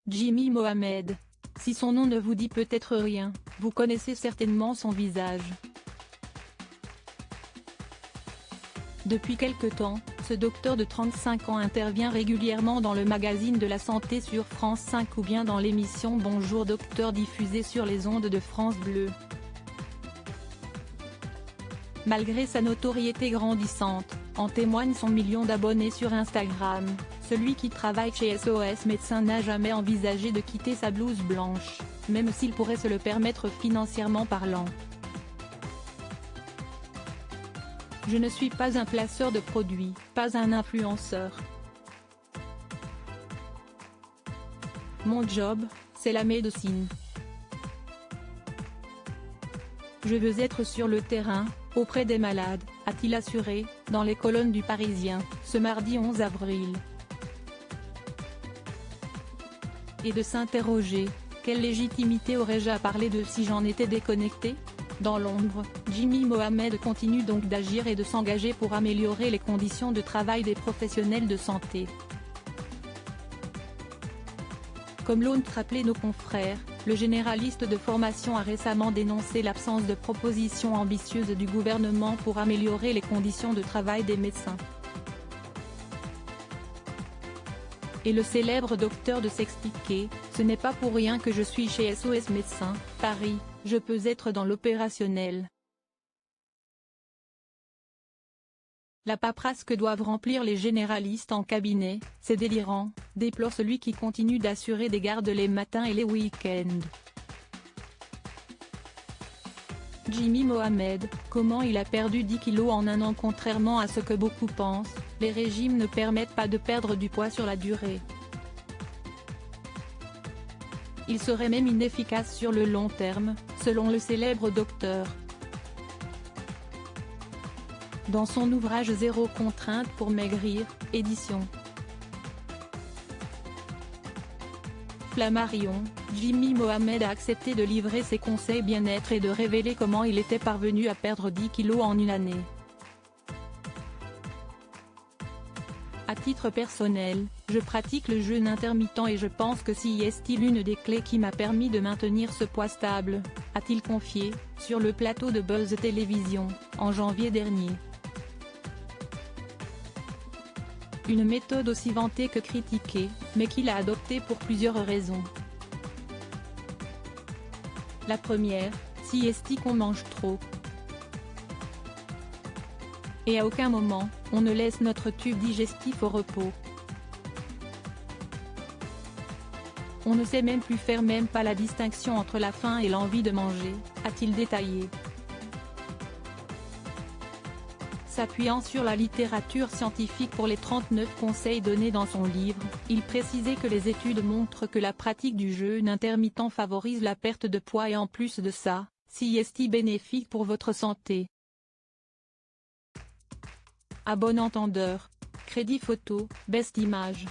Jimmy Mohamed. Si son nom ne vous dit peut-être rien, vous connaissez certainement son visage. Depuis quelque temps, ce docteur de 35 ans intervient régulièrement dans le magazine de la santé sur France 5 ou bien dans l'émission Bonjour Docteur diffusée sur les ondes de France Bleu. Malgré sa notoriété grandissante, en témoigne son million d'abonnés sur Instagram, celui qui travaille chez SOS Médecins n'a jamais envisagé de quitter sa blouse blanche, même s'il pourrait se le permettre financièrement parlant. Je ne suis pas un placeur de produits, pas un influenceur. Mon job, c'est la médecine. Je veux être sur le terrain, auprès des malades, a-t-il assuré, dans les colonnes du Parisien, ce mardi 11 avril. Et de s'interroger, quelle légitimité aurais-je à parler de si j'en étais déconnecté ? Dans l'ombre, Jimmy Mohamed continue donc d'agir et de s'engager pour améliorer les conditions de travail des professionnels de santé. Comme l'ont rappelé nos confrères, le généraliste de formation a récemment dénoncé l'absence de propositions ambitieuses du gouvernement pour améliorer les conditions de travail des médecins. Et le célèbre docteur de s'expliquer, ce n'est pas pour rien que je suis chez SOS Médecins, Paris, je peux être dans l'opérationnel. La paperasse que doivent remplir les généralistes en cabinet, c'est délirant, déplore celui qui continue d'assurer des gardes les matins et les week-ends. Jimmy Mohamed, comment il a perdu 10 kilos en un an? Contrairement à ce que beaucoup pensent, les régimes ne permettent pas de perdre du poids sur la durée. Il serait même inefficace sur le long terme, selon le célèbre docteur. Dans son ouvrage Zéro contrainte pour maigrir, édition Flammarion, Jimmy Mohamed a accepté de livrer ses conseils bien-être et de révéler comment il était parvenu à perdre 10 kilos en une année. À titre personnel, je pratique le jeûne intermittent et je pense que c'est l'une des clés qui m'a permis de maintenir ce poids stable, a-t-il confié, sur le plateau de Buzz Télévision, en janvier dernier. Une méthode aussi vantée que critiquée, mais qu'il a adoptée pour plusieurs raisons. La première, si qu'on mange trop. Et à aucun moment, on ne laisse notre tube digestif au repos. On ne sait même plus faire même pas la distinction entre la faim et l'envie de manger, a-t-il détaillé. S'appuyant sur la littérature scientifique pour les 39 conseils donnés dans son livre, il précisait que les études montrent que la pratique du jeûne intermittent favorise la perte de poids et en plus de ça, c'est bénéfique pour votre santé. À bon entendeur, crédit photo, best image.